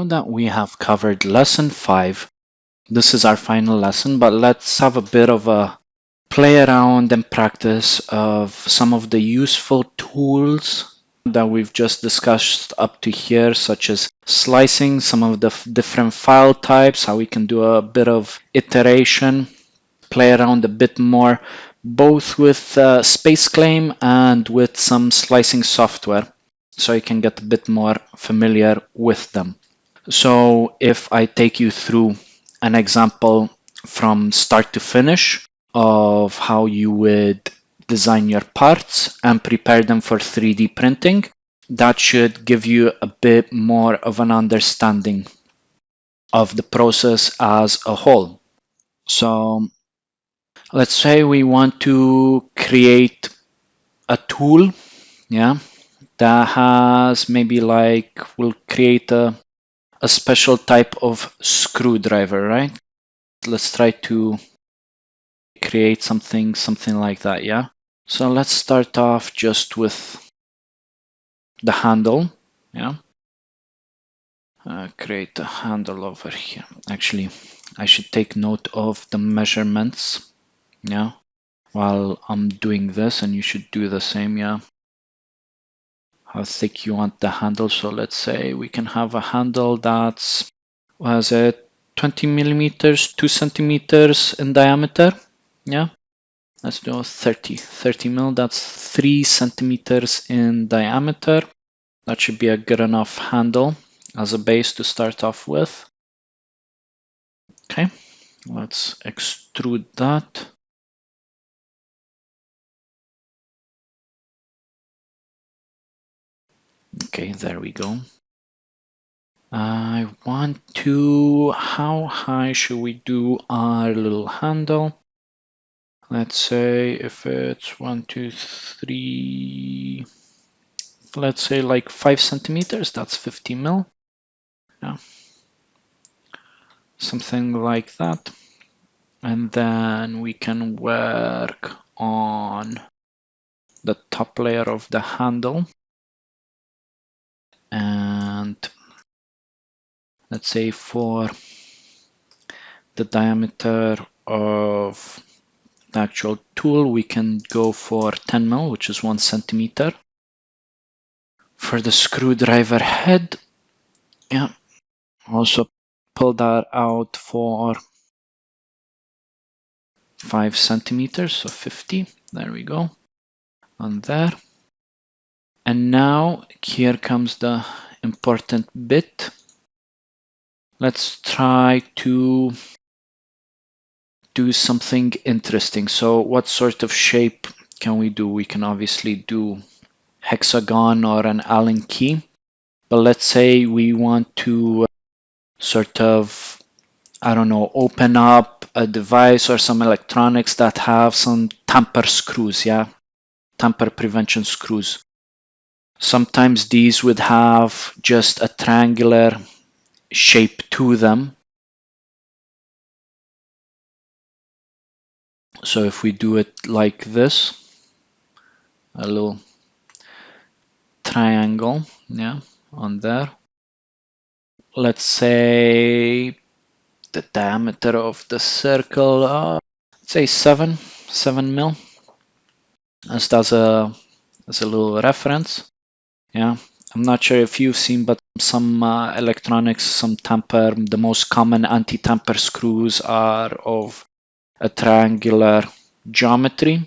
that we have covered lesson 5, this is our final lesson, but let's have a bit of a play around and practice of some of the useful tools that we've just discussed up to here, such as slicing, some of the different file types, how we can do a bit of iteration, play around a bit more, both with SpaceClaim and with some slicing software, so you can get a bit more familiar with them. So if I take you through an example from start to finish of how you would design your parts and prepare them for 3D printing, that should give you a bit more of an understanding of the process as a whole. So let's say we want to create a tool, yeah, that has maybe like, we'll create a special type of screwdriver, right? Let's try to create something like that, yeah? So let's start off just with the handle, yeah? Create a handle over here. Actually, I should take note of the measurements, yeah? While I'm doing this, and you should do the same, yeah? How thick you want the handle. So let's say we can have a handle that's, was it 20 millimeters, 2 centimeters in diameter, yeah? Let's do 30 mil, that's 3 centimeters in diameter. That should be a good enough handle as a base to start off with. Okay, let's extrude that. Okay, there we go. I want to, how high should we do our little handle? Let's say if it's 1, 2, 3, let's say like 5 centimeters, that's 50 mil. Yeah, something like that. And then we can work on the top layer of the handle. And let's say for the diameter of the actual tool, we can go for 10 mil, which is 1 centimeter. For the screwdriver head, yeah, also pull that out for 5 centimeters, so 50. There we go, on there. And now here comes the important bit. Let's try to do something interesting. So what sort of shape can we do? We can obviously do hexagon or an Allen key, but let's say we want to sort of, I don't know, open up a device or some electronics that have some tamper screws, yeah, tamper prevention screws. Sometimes these would have just a triangular shape to them. So if we do it like this, a little triangle, yeah, on there. Let's say the diameter of the circle, let's say 7 mil, as that's a little reference. Yeah, I'm not sure if you've seen, but some electronics, some tamper, the most common anti-tamper screws are of a triangular geometry.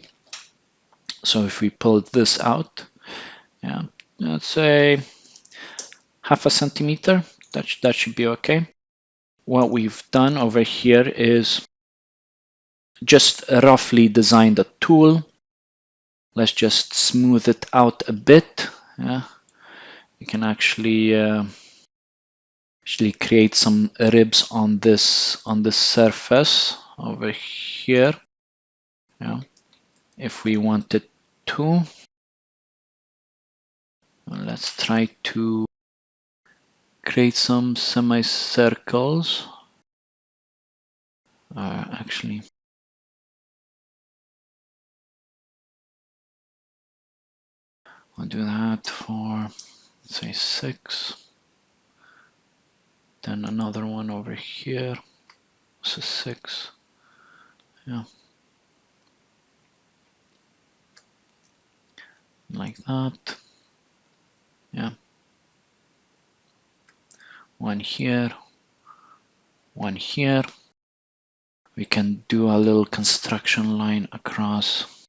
So if we pull this out, yeah, let's say half a centimeter, that should be okay. What we've done over here is just roughly design the tool. Let's just smooth it out a bit. Yeah, you can actually create some ribs on this surface over here. Yeah, if we wanted to. Let's try to create some semicircles. Actually, I'll do that for, let's say, 6. then another one over here. This is 6. Yeah. Like that. Yeah. One here. One here. We can do a little construction line across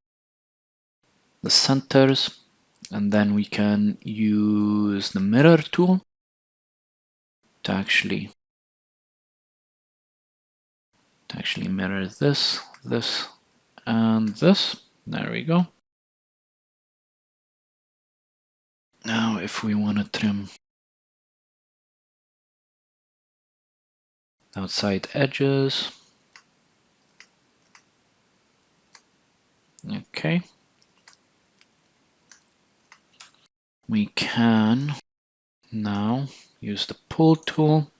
the centers, and then we can use the mirror tool to actually mirror this, this, and this. There we go. Now if we want to trim outside edges, okay, we can now use the pull tool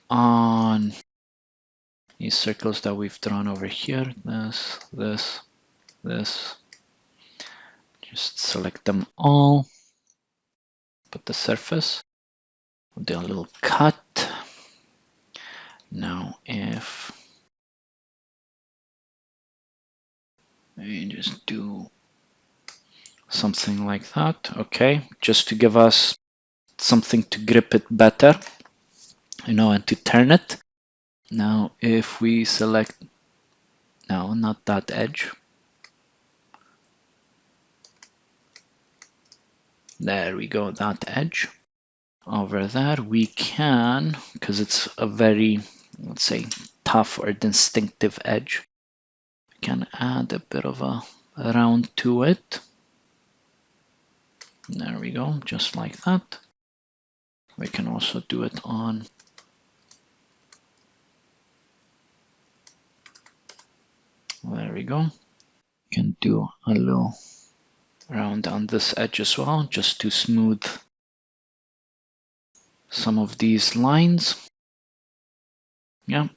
on these circles that we've drawn over here. This, this, this. Just select them all. Put the surface. We'll do a little cut. Now if we just do something like that, okay, just to give us something to grip it better, you know, and to turn it. Now if we select, no, not that edge. There we go, that edge. Over there we can, because it's a very, let's say, tough or distinctive edge, we can add a bit of a round to it. There we go, just like that. We can also do it on there we go. We can do a little round on this edge as well, just to smooth some of these lines. Yeah.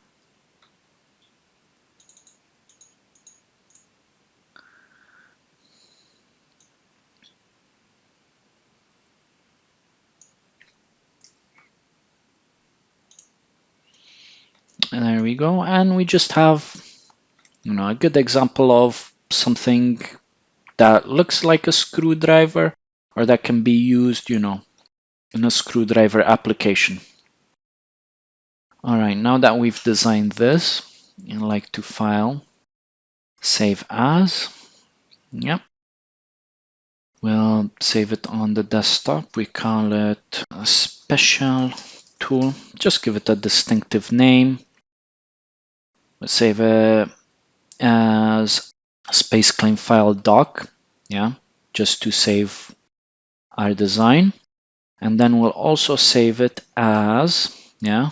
And there we go. And we just have, you know, a good example of something that looks like a screwdriver, or that can be used, you know, in a screwdriver application. All right, now that we've designed this, I like to file, save as. Yep. We'll save it on the desktop. We call it a special tool. Just give it a distinctive name. We'll save it as SpaceClaim file doc. Yeah, just to save our design. And then we'll also save it as, yeah,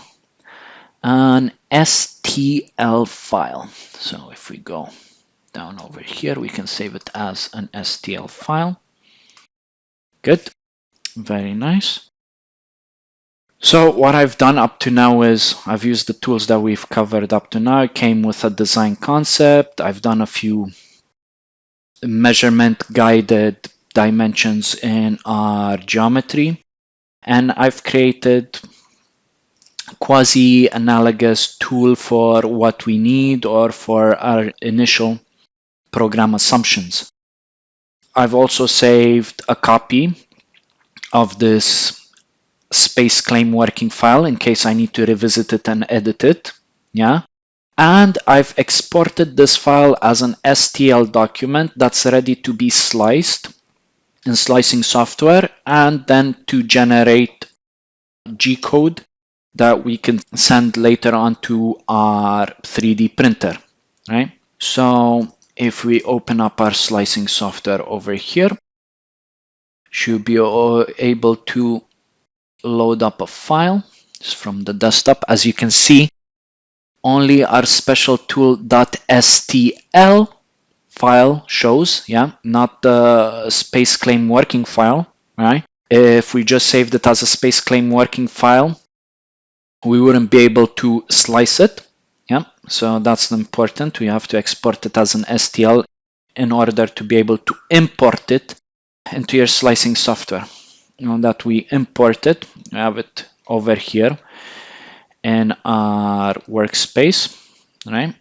an STL file. So if we go down over here, we can save it as an STL file. Good, very nice. So what I've done up to now is I've used the tools that we've covered up to now. It came with a design concept. I've done a few measurement guided dimensions in our geometry, and I've created a quasi-analogous tool for what we need or for our initial program assumptions. I've also saved a copy of this SpaceClaim working file in case I need to revisit it and edit it. Yeah. And I've exported this file as an STL document that's ready to be sliced in slicing software, and then to generate G-code that we can send later on to our 3D printer, right? So if we open up our slicing software over here, should be able to load up a file just from the desktop. As you can see, only our special tool.stl file shows, yeah, not the SpaceClaim working file, right? If we just saved it as a SpaceClaim working file, we wouldn't be able to slice it, yeah, so that's important. We have to export it as an STL in order to be able to import it into your slicing software. Now that we import it, we have it over here in our workspace, right?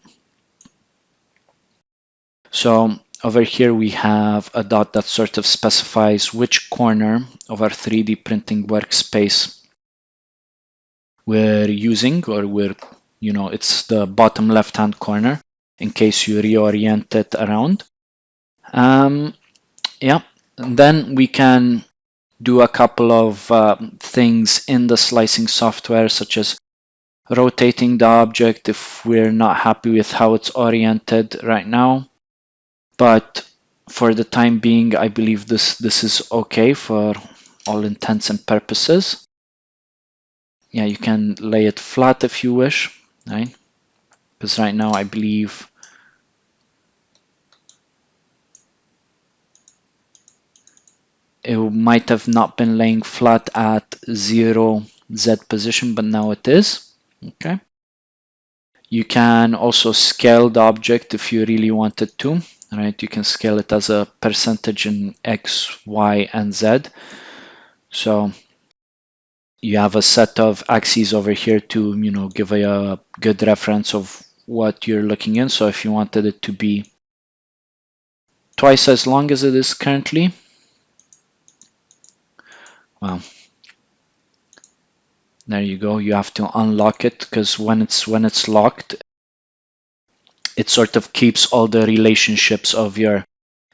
So over here we have a dot that sort of specifies which corner of our 3D printing workspace we're using, or it's the bottom left-hand corner in case you reorient it around. Yeah, and then we can do a couple of things in the slicing software, such as rotating the object if we're not happy with how it's oriented right now. But for the time being, I believe this is okay for all intents and purposes. Yeah, you can lay it flat if you wish, right? Because right now I believe it might have not been laying flat at 0 Z position, but now it is. Okay. You can also scale the object if you really wanted to, right? You can scale it as a percentage in X, Y, and Z. So you have a set of axes over here to, give a good reference of what you're looking in. So if you wanted it to be twice as long as it is currently, well, there you go. You have to unlock it, because when it's locked, it sort of keeps all the relationships of your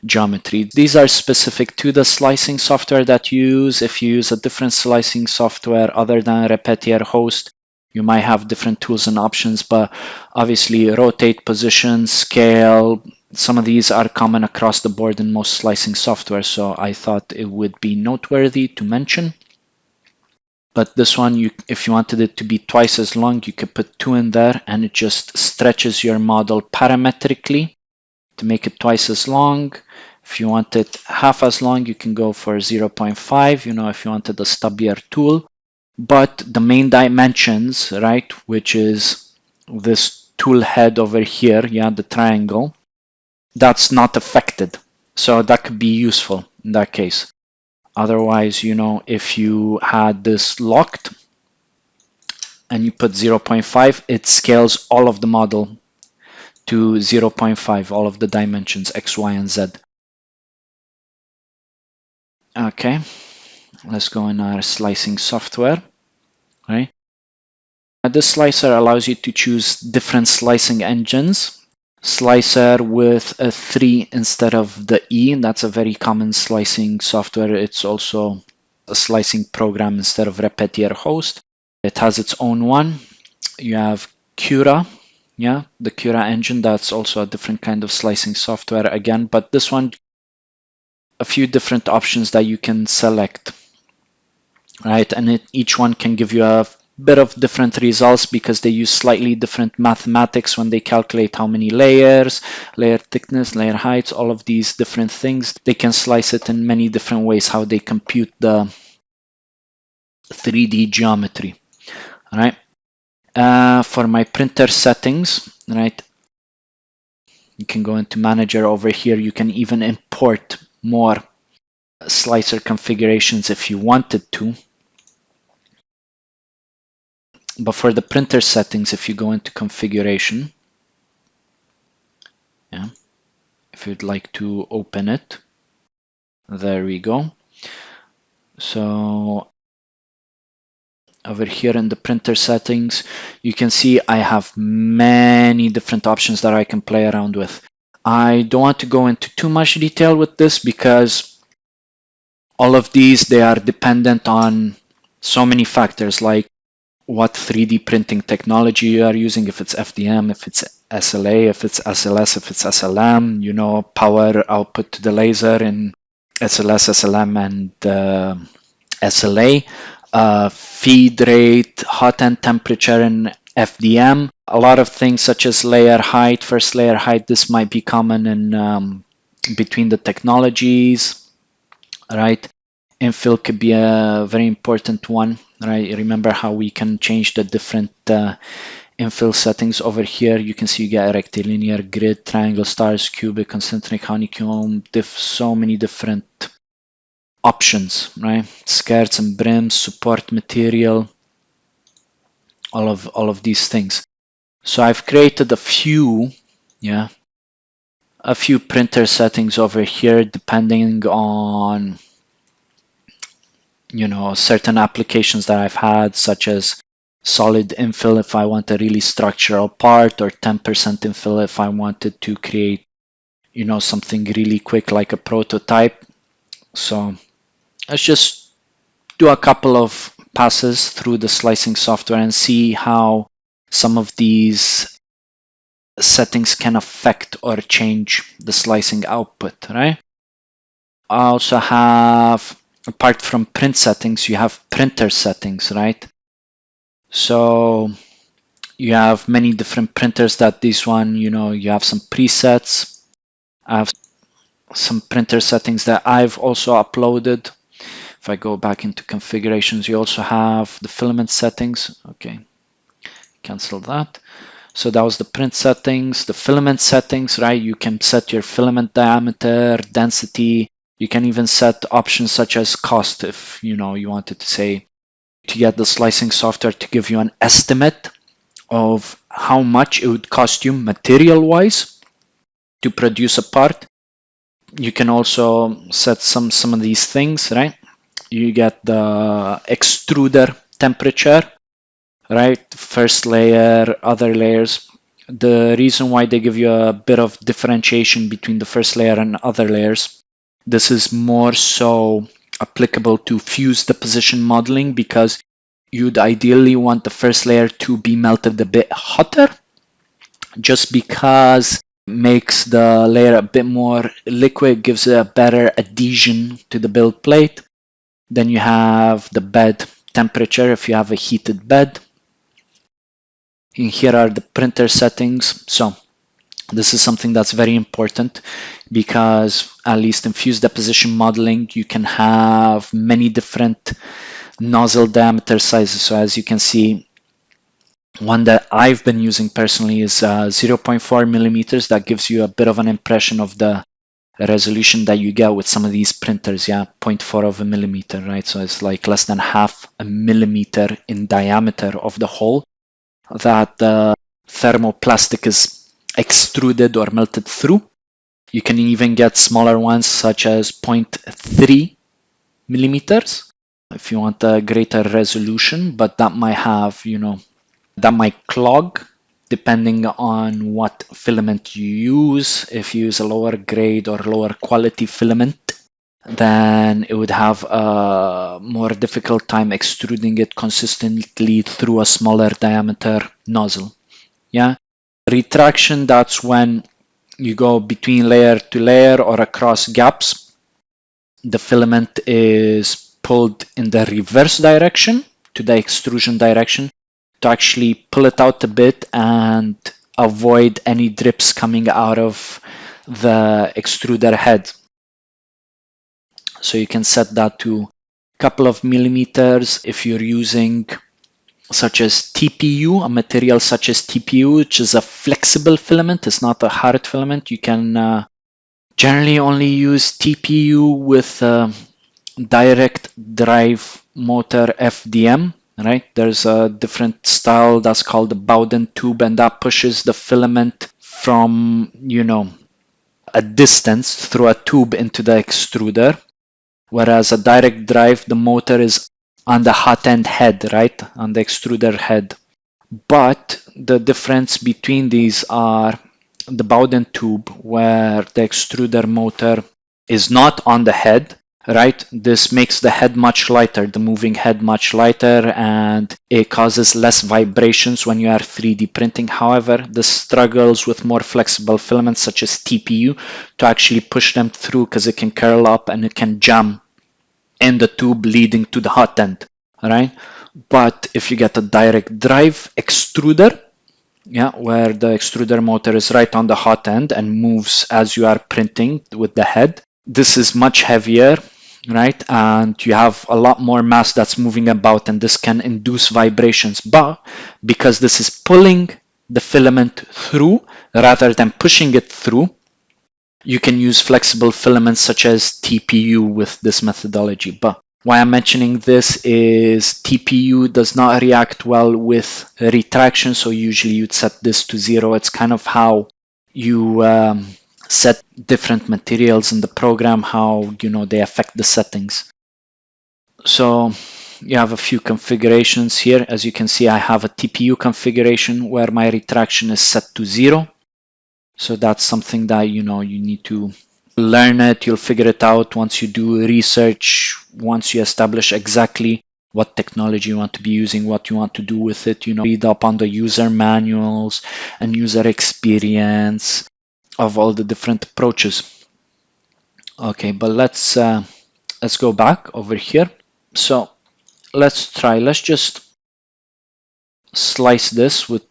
geometry. These are specific to the slicing software that you use. If you use a different slicing software other than Repetier Host, you might have different tools and options, but obviously rotate, position, scale, some of these are common across the board in most slicing software, so I thought it would be noteworthy to mention. But this one, if you wanted it to be twice as long, you could put 2 in there, and it just stretches your model parametrically to make it twice as long. If you want it half as long, you can go for 0.5, if you wanted a stubbier tool. But the main dimensions, right, which is this tool head over here, yeah, the triangle, that's not affected. So that could be useful in that case. Otherwise, if you had this locked and you put 0.5, it scales all of the model to 0.5, all of the dimensions, X, Y, and Z. Okay, let's go in our slicing software, right? This slicer allows you to choose different slicing engines. Slicer with a 3 instead of the E, that's a very common slicing software. It's also a slicing program instead of Repetier Host. It has its own one. You have Cura, yeah, the Cura engine. That's also a different kind of slicing software again, but this one, a few different options that you can select, right? And each one can give you a bit of different results because they use slightly different mathematics when they calculate how many layers, layer thickness, layer heights, all of these different things. They can slice it in many different ways, how they compute the 3D geometry, right? For my printer settings, right, you can go into Manager over here. You can even import more slicer configurations if you wanted to. But for the printer settings, if you go into configuration, yeah, if you'd like to open it, there we go. So over here in the printer settings, you can see I have many different options that I can play around with. I don't want to go into too much detail with this because all of these, they are dependent on so many factors, like what 3D printing technology you are using, if it's FDM, if it's SLA, if it's SLS, if it's SLM, power output to the laser in SLS, SLM, and SLA, feed rate, hot end temperature in FDM, a lot of things such as layer height, first layer height, this might be common in between the technologies, right? Infill could be a very important one, right? Remember how we can change the different infill settings over here. You can see you get a rectilinear, grid, triangle, stars, cubic, concentric, honeycomb, so many different options, right? Skirts and brims, support material, all of these things. So I've created a few, yeah, a few printer settings over here depending on, you know, certain applications that I've had, such as solid infill if I want a really structural part, or 10% infill if I wanted to create, you know, something really quick like a prototype. So let's just do a couple of passes through the slicing software and see how some of these settings can affect or change the slicing output, right? I also have, apart from print settings, you have printer settings, right? So you have many different printers that this one, you know, you have some presets. I have some printer settings that I've also uploaded. If I go back into configurations, you also have the filament settings. Okay, cancel that. So that was the print settings, the filament settings, right? You can set your filament diameter, density. You can even set options such as cost if, you know, you wanted to say, to get the slicing software to give you an estimate of how much it would cost you material-wise to produce a part. You can also set some of these things, right? You get the extruder temperature, right? First layer, other layers. The reason why they give you a bit of differentiation between the first layer and other layers, this is more so applicable to fuse deposition modeling, because you'd ideally want the first layer to be melted a bit hotter, just because it makes the layer a bit more liquid, gives it a better adhesion to the build plate. Then you have the bed temperature if you have a heated bed. And here are the printer settings. So this is something that's very important, because at least in fuse deposition modeling, you can have many different nozzle diameter sizes. So as you can see, one that I've been using personally is 0.4 millimeters. That gives you a bit of an impression of the resolution that you get with some of these printers. Yeah, 0.4 of a millimeter, right? So it's like less than half a millimeter in diameter of the hole that the thermoplastic is extruded or melted through. You can even get smaller ones such as 0.3 millimeters if you want a greater resolution, but that might have, you know, that might clog depending on what filament you use. If you use a lower grade or lower quality filament, then it would have a more difficult time extruding it consistently through a smaller diameter nozzle. Yeah. Retraction, that's when you go between layer to layer or across gaps. The filament is pulled in the reverse direction to the extrusion direction to actually pull it out a bit and avoid any drips coming out of the extruder head. So you can set that to a couple of millimeters if you're using such as TPU, a material such as TPU, which is a flexible filament. It's not a hard filament. You can generally only use TPU with direct drive motor FDM, right? There's a different style that's called the Bowden tube, and that pushes the filament from, you know, a distance through a tube into the extruder. Whereas a direct drive, the motor is on the hot end head, right? On the extruder head. But the difference between these are the Bowden tube, where the extruder motor is not on the head, right? This makes the head much lighter, the moving head much lighter, and it causes less vibrations when you are 3D printing. However, this struggles with more flexible filaments such as TPU to actually push them through, because it can curl up and it can jam in the tube leading to the hot end, right? But if you get a direct drive extruder, yeah, where the extruder motor is right on the hot end and moves as you are printing with the head, this is much heavier, right? And you have a lot more mass that's moving about, and this can induce vibrations. But because this is pulling the filament through rather than pushing it through, you can use flexible filaments such as TPU with this methodology. But Why I'm mentioning this is TPU does not react well with retraction, so usually you'd set this to 0. It's kind of how you set different materials in the program, how they affect the settings. So you have a few configurations here. As you can see, I have a TPU configuration where my retraction is set to 0. So that's something that you need to learn it. You'll figure it out once you do research, once you establish exactly what technology you want to be using, what you want to do with it. Read up on the user manuals and user experience of all the different approaches. Okay, but let's go back over here. So let's just slice this with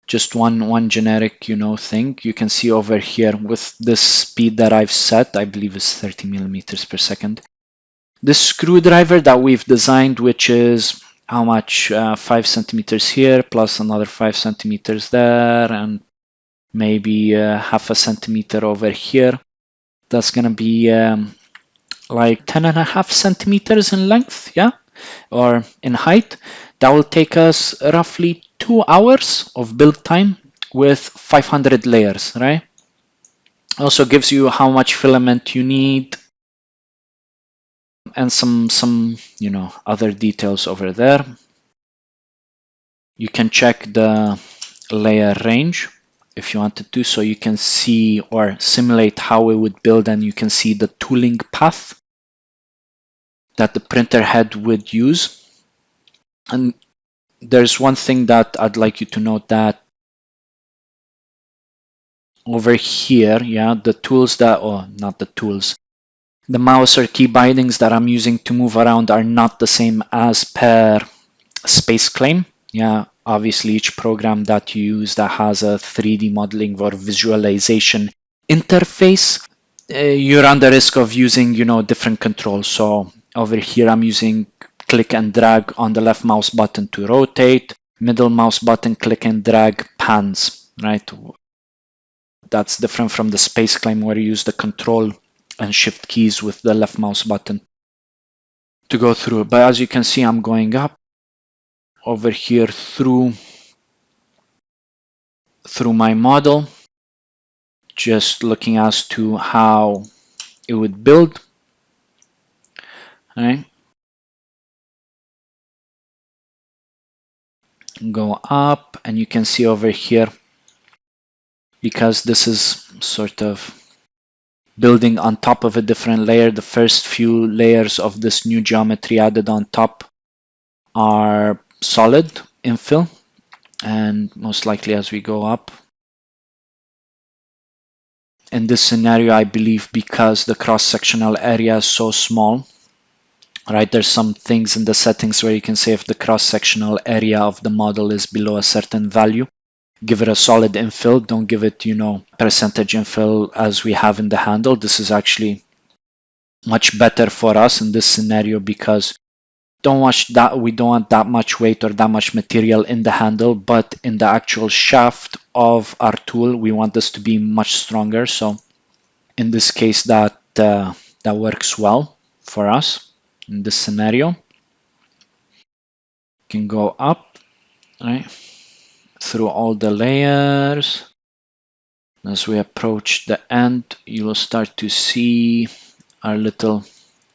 just one generic thing. You can see over here with this speed that I've set, I believe is 30 millimeters per second. This screwdriver that we've designed, which is how much, 5 centimeters here plus another 5 centimeters there, and maybe half a centimeter over here. That's gonna be like 10.5 centimeters in length, yeah, or in height. That will take us roughly 2 hours of build time with 500 layers, right? Also gives you how much filament you need and some other details over there. You can check the layer range if you wanted to, so you can see or simulate how it would build, and you can see the tooling path that the printer head would use. And there's one thing that I'd like you to note, that over here, yeah, the tools that, or not the tools, the mouse or key bindings that I'm using to move around are not the same as per SpaceClaim. Yeah, obviously each program that you use that has a 3D modeling or visualization interface, you run the risk of using, different controls. So over here, I'm using click and drag on the left mouse button to rotate, middle mouse button, click and drag pans, right? That's different from the SpaceClaim where you use the control and shift keys with the left mouse button to go through. But as you can see, I'm going up over here through my model, just looking as to how it would build. All right. Go up, and you can see over here, because this is sort of building on top of a different layer, the first few layers of this new geometry added on top are solid infill, and most likely as we go up, in this scenario, I believe because the cross-sectional area is so small, right, there's some things in the settings where you can say if the cross-sectional area of the model is below a certain value, give it a solid infill. Don't give it, percentage infill as we have in the handle. This is actually much better for us in this scenario because we don't want that much weight or that much material in the handle, but in the actual shaft of our tool, we want this to be much stronger. So in this case, that works well for us in this scenario. You can go up, right, through all the layers. As we approach the end, you will start to see our little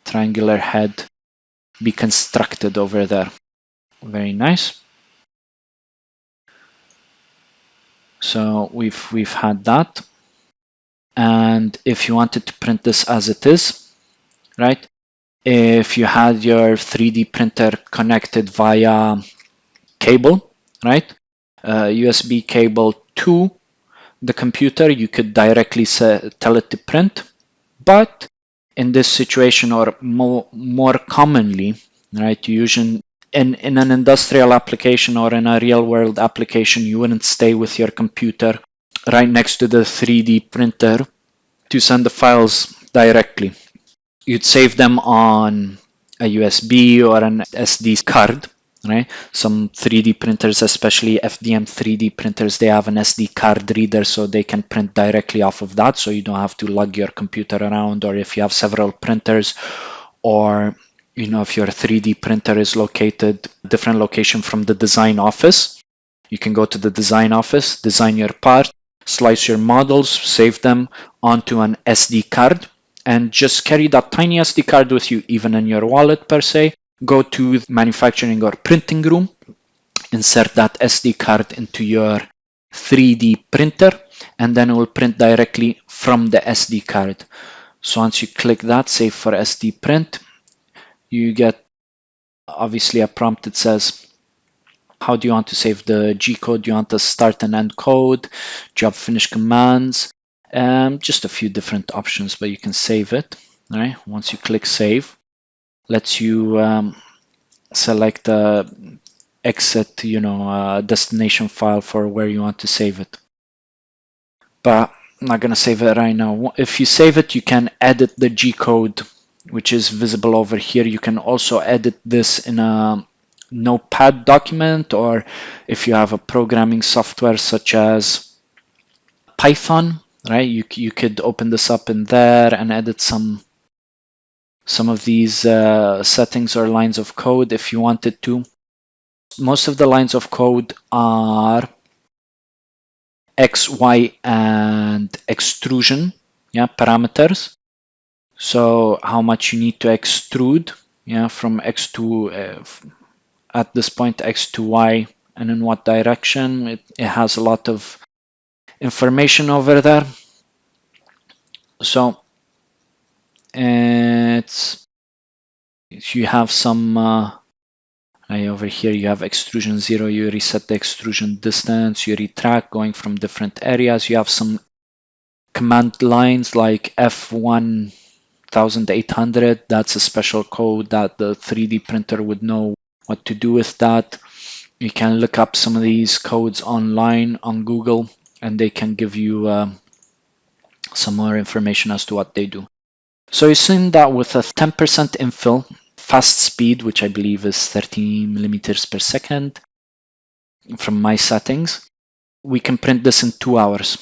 triangular head be constructed over there. Very nice. So we've had that. And if you wanted to print this as it is, right? If you had your 3D printer connected via cable, right? USB cable to the computer, you could directly tell it to print. But in this situation, or more commonly, right, in an industrial application or in a real world application, you wouldn't stay with your computer right next to the 3D printer to send the files directly. You'd save them on a USB or an SD card, right? Some 3D printers, especially FDM 3D printers, they have an SD card reader so they can print directly off of that, so you don't have to lug your computer around. Or if you have several printers, or if your 3D printer is located different location from the design office, you can go to the design office, design your part, slice your models, save them onto an SD card, and just carry that tiny SD card with you, even in your wallet per se. Go to manufacturing or printing room, insert that SD card into your 3D printer, and then it will print directly from the SD card. So once you click that, save for SD print, you get obviously a prompt that says, how do you want to save the G code? Do you want the start and end code? Do you have finish commands? Just a few different options, but you can save it. All right. Once you click save, lets you select the exit, destination file for where you want to save it. But I'm not going to save it right now. If you save it, you can edit the G code, which is visible over here. You can also edit this in a Notepad document, or if you have a programming software such as Python, right? You could open this up in there and edit some of these settings or lines of code if you wanted to. Most of the lines of code are X, Y, and extrusion, parameters. So how much you need to extrude, from X to at this point X to Y, and in what direction. It has a lot of information over there. So it's you have some over here you have extrusion 0, you reset the extrusion distance, you retract going from different areas. You have some command lines like F1800, that's a special code that the 3D printer would know what to do with that. You can look up some of these codes online on Google, and they can give you some more information as to what they do. So you've seen that with a 10% infill, fast speed, which I believe is 30 millimeters per second from my settings, we can print this in 2 hours.